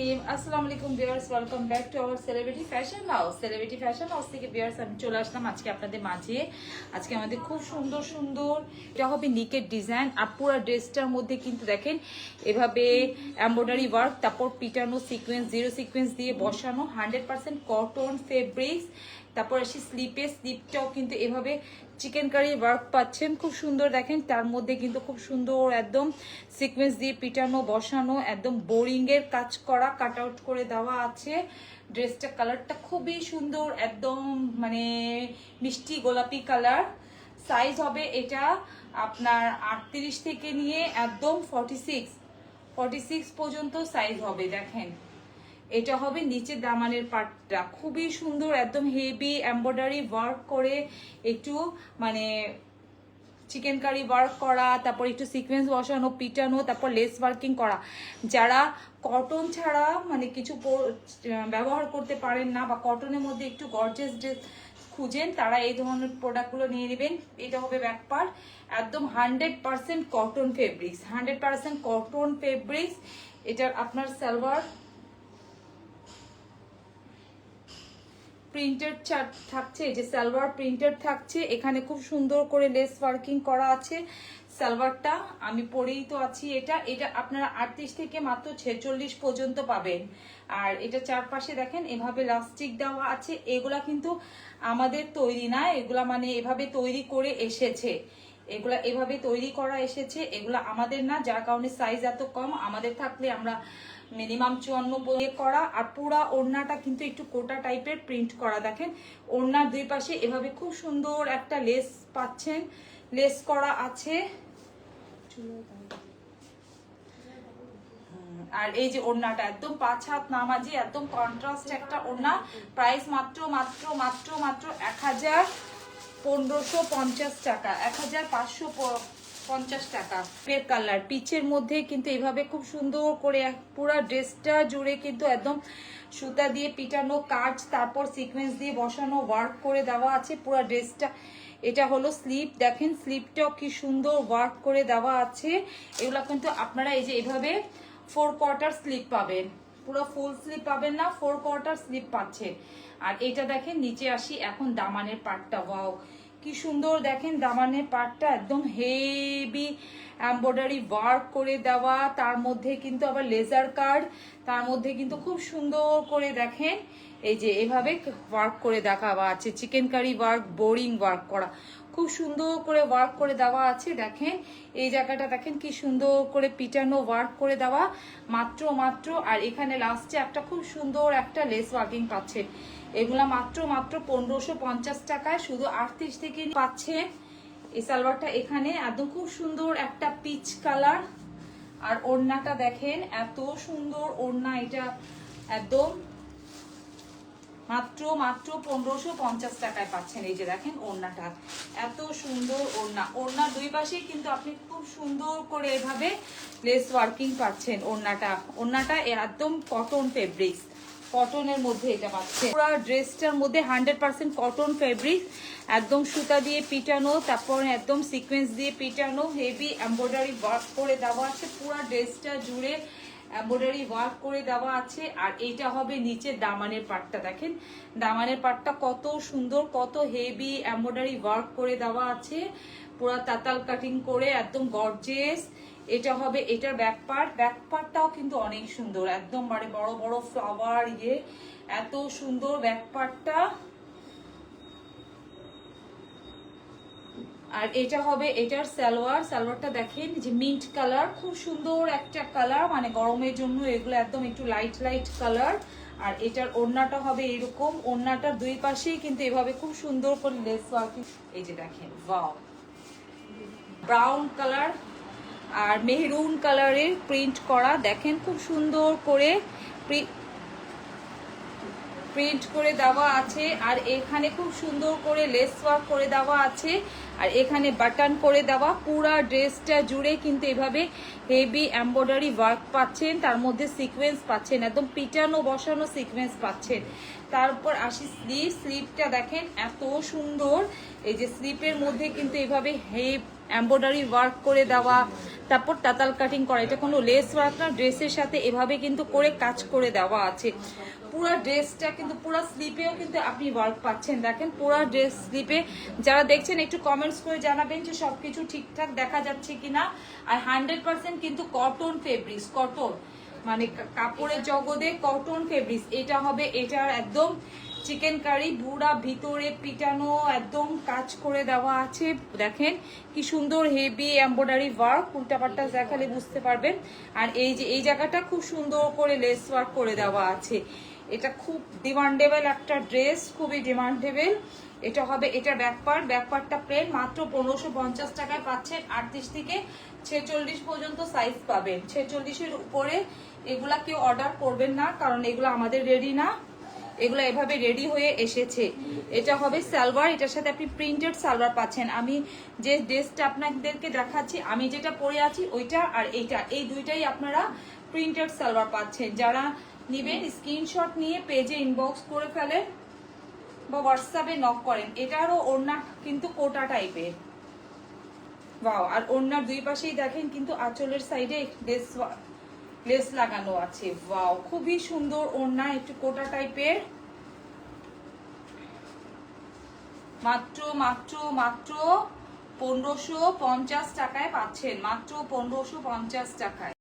আসসালামু আলাইকুম viewers, welcome back to our celebrity fashion house. Celebrity fashion house থেকে viewers আমি চলে আসলাম আজকে আপনাদের মাঝে। আজকে আমাদের খুব সুন্দর সুন্দর এটা হবে নিকের ডিজাইন, আর পুরো ড্রেসটার মধ্যে কিন্তু দেখেন এভাবে এমব্রয়ডারি ওয়ার্ক, তারপর পিটানো সিকোয়েন্স, জিরো সিকোয়েন্স দিয়ে বসানো, 100% কটন ফেব্রিক্স। তারপর আসি স্লিপে, স্লিপটাও কিন্তু এভাবে চিকেন কারি ওয়ার্ক পাচ্ছেন, খুব সুন্দর দেখেন। তার মধ্যে কিন্তু খুব সুন্দর একদম সিকোয়েন্স দিয়ে পিটানো বসানো, একদম বোরিং এর কাজ করা, কাট আউট করে দেওয়া আছে। ড্রেসটা কালারটা খুবই সুন্দর, একদম মানে মিষ্টি গোলাপি কালার। সাইজ হবে এটা আপনার 38 থেকে নিয়ে একদম 46 পর্যন্ত সাইজ হবে। দেখেন এটা হবে নিচে দামানের পার্টটা খুবই সুন্দর, একদম হেভি এমব্রয়ডারি ওয়ার্ক করে, একটু মানে চিকেন কারি ওয়ার্ক করা, তারপর একটু সিকোয়েন্স বসানো, পিটানো, তারপর লেস ওয়ার্কিং করা। যারা কটন ছাড়া মানে কিছু ব্যবহার করতে পারেন না, বা কটনের মধ্যে একটু গর্জিয়াস ড্রেস খুঁজেন, তারা এই ধরনের প্রোডাক্টগুলো নিয়ে নেবেন। এটা হবে ব্যাক পার্ট, একদম 100% কটন ফেব্রিক্স, 100% কটন ফেব্রিক্স। এটার আপনার সালোয়ার প্রিন্টেড থাকছে, এই যে সালোয়ার প্রিন্টেড থাকছে, এখানে খুব সুন্দর করে লেস ওয়ার্কিং করা আছে। সালোয়ারটা আমি পরেই তো আছি, এটা আপনারা 38 থেকে মাত্র 46 পর্যন্ত পাবেন। আর এটা চারপাশে দেখেন এভাবে লাস্টিক দেওয়া আছে। এগুলা কিন্তু আমাদের তৈরি না, এগুলা মানে এভাবে তৈরি করে এসেছে, এগুলা এভাবে তৈরি করা এসেছে, এগুলা আমাদের না, যার কারণে সাইজ এত কম। আমাদের থাকলে আমরা মিনিমাম 54 বয়ে করা। আর পুরা ওড়নাটা কিন্তু একটু কোটা টাইপের প্রিন্ট করা। দেখেন ওড়নার দুই পাশে এভাবে খুব সুন্দর একটা লেস পাচ্ছেন, লেস করা আছে। আর এই যে ওড়নাটা একদম 5 হাত নামাজি, একদম কন্ট্রাস্ট একটা ওড়না। প্রাইস মাত্র 1550 টাকা, 1550 টাকা। পের কালার পিচের মধ্যে কিন্তু এভাবে খুব সুন্দর করে পুরো ড্রেসটা জুড়ে কিন্তু একদম সুতা দিয়ে পিটানো কাজ, তারপর সিকোয়েন্স দিয়ে বসানো ওয়ার্ক করে দেওয়া আছে পুরো ড্রেসটা। এটা হলো স্লিপ, দেখেন স্লিপটাও কি সুন্দর ওয়ার্ক করে দেওয়া আছে। এগুলা কিন্তু আপনারা এই যে এভাবে 4 কোয়ার্টার স্লিপ পাবেন, পুরো ফুল স্লিপ পাবেন না, 4 কোয়ার্টার স্লিপ পাচ্ছেন। আর এটা দেখেন নিচে আসি এখন দামানের পার্টটা, ওয়াও কি সুন্দর দেখেন দামানের পার্টটা, একদম হেভি এমব্রয়ডারি ওয়ার্ক করে দেওয়া, তার মধ্যে কিন্তু আবার লেজার কার্ড, তার মধ্যে কিন্তু খুব সুন্দর করে দেখেন এই যে এভাবে ওয়ার্ক করে দেখাওয়া আছে, chicken curry work, boring work করা, খুব সুন্দর করে ওয়ার্ক করে দেওয়া আছে। দেখেন এই জায়গাটা দেখেন কি সুন্দর করে পিটানো ওয়ার্ক করে দেওয়া, মাত্র। আর এখানে লাস্টে একটা খুব সুন্দর একটা লেস ওয়ার্কিং পাচ্ছে। এগুলা মাত্র 1550 টাকায় শুধু 38 থেকে পাচ্ছে। এই সালোয়ারটা এখানে একদম খুব সুন্দর একটা পিচ কালার। আর ওড়নাটা দেখেন এত সুন্দর ওড়না, এটা একদম মাত্র 1550 টাকায় পাচ্ছেন। এই যে দেখেন ওড়নাটা এত সুন্দর ওড়না, ওড়নার দুই পাশে কিন্তু আপনি খুব সুন্দর করে এভাবে লেস ওয়ার্কিং পাচ্ছেন। ওড়নাটা একদম কটন ফেব্রিক্স, কটনের মধ্যে এটা পাচ্ছে। পুরো ড্রেসটার মধ্যে 100% কটন ফেব্রিক, একদম সুতা দিয়ে পিটানো, তারপর একদম সিকোয়েন্স দিয়ে পিটানো, হেভি এমব্রয়ডারি ওয়ার্ক করে দেওয়া আছে পুরো ড্রেসটা জুড়ে, এমব্রয়ডারি ওয়ার্ক করে দেওয়া আছে। আর এইটা হবে নিচে দামানের পাটটা, দেখেন দামানের পাটটা কত সুন্দর, কত হেভি এমব্রয়ডারি ওয়ার্ক করে দেওয়া আছে, পুরো তাতাল কাটিং করে একদম গর্জিয়াস। এটা হবে এটার ব্যাক পার্টটাও কিন্তু অনেক সুন্দর, একদম মানে বড় বড় ফ্লাওয়ার এত সুন্দর ব্যাক পার্টটা। আর এটা হবে এটার সালোয়ারটা দেখেন যে মিন্ট কালার, খুব সুন্দর একটা কালার, মানে গরমের জন্য এগুলো একদম একটু লাইট কালার। আর এটার ওড়নাটা হবে এরকম, ওড়নাটার দুই পাশেই কিন্তু এভাবে খুব সুন্দর করে লেস ওয়ার্কিং, এই যে দেখেন ওয়াও, ব্রাউন কালার আর মেহরুন কালারের প্রিন্ট করা, দেখেন খুব সুন্দর করে প্রিন্ট করে দেওয়া আছে। আর এখানে খুব সুন্দর করে লেস ওয়ার্ক করে দেওয়া আছে, আর এখানে বাটন করে দেওয়া। পুরা ড্রেসটা জুড়ে কিন্তু এভাবে হেভি এমব্রয়ডারি ওয়ার্ক পাচ্ছেন, তার মধ্যে সিকোয়েন্স পাচ্ছেন, একদম পিটানো বসানো সিকোয়েন্স পাচ্ছেন। তারপর আসি স্লিপটা দেখেন এত সুন্দর, এই যে স্লিপের মধ্যে কিন্তু এভাবে এমব্রয়ডারি ওয়ার্ক করে দেওয়া, তারপর তাতাল কাটিং করা। এটা কোনো লেস ওয়ার্ক না, ড্রেসের সাথে এভাবে কিন্তু করে কাজ করে দেওয়া আছে। পুরো ড্রেসটা কিন্তু পুরো স্লিপেও কিন্তু আপনি ওয়ার্ক পাচ্ছেন। দেখেন পুরো ড্রেস স্লিপে যারা দেখছেন একটু কমেন্টস করে জানাবেন যে সবকিছু ঠিকঠাক দেখা যাচ্ছে কিনা। আর 100% কিন্তু কটন ফেব্রিক্স, কটন মানে কাপড়ের জগতে কটন ফেব্রিক্স এটা হবে। এটার একদম চিকেন কারি পুরা ভিতরে পিটানো একদম কাজ করে দেওয়া আছে। দেখেন কি সুন্দর হেভি এমব্রয়ডারি ওয়ার্ক, উল্টাপাল্টা দেখালে বুঝতে পারবেন। আর এই যে এই জায়গাটা খুব সুন্দর করে লেস ওয়ার্ক করে দেওয়া আছে। এটা খুব ডিমান্ডেবল একটা ড্রেস, খুবই ডিমান্ডেবল। এটা হবে এটার ব্যাকপার্টটা প্লেন, মাত্র 1550 টাকায় পাচ্ছেন। 38 থেকে 46 পর্যন্ত সাইজ পাবেন। 46-এর উপরে এগুলা কেউ অর্ডার করবেন না, কারণ এগুলো আমাদের রেডি না, এগুলো এভাবে রেডি হয়ে এসেছে। এটা হবে সালোয়ার, এটার সাথে আপনি প্রিন্টেড সালোয়ার পাচ্ছেন। আমি যে ড্রেসটা আপনাদেরকে দেখাচ্ছি, আমি যেটা পরে আছি ওইটা আর এইটা, এই দুইটাই আপনারা প্রিন্টেড সালোয়ার পাচ্ছেন। যারা নেবেন স্ক্রিনশট নিয়ে পেজে ইনবক্স করে ফেলেন বা হোয়াটসঅ্যাপে নক করেন। এটারও ওড়না কিন্তু কোটা টাইপের, ওয়াও। আর ওড়নার দুই পাশেই দেখেন কিন্তু আঁচলের সাইডে লেস লাগানো আছে, ওয়াও খুবই সুন্দর ওড়না, একটু কোটা টাইপের। মাত্র মাত্র মাত্র 1550 টাকায় পাচ্ছেন, মাত্র 1550 টাকায়।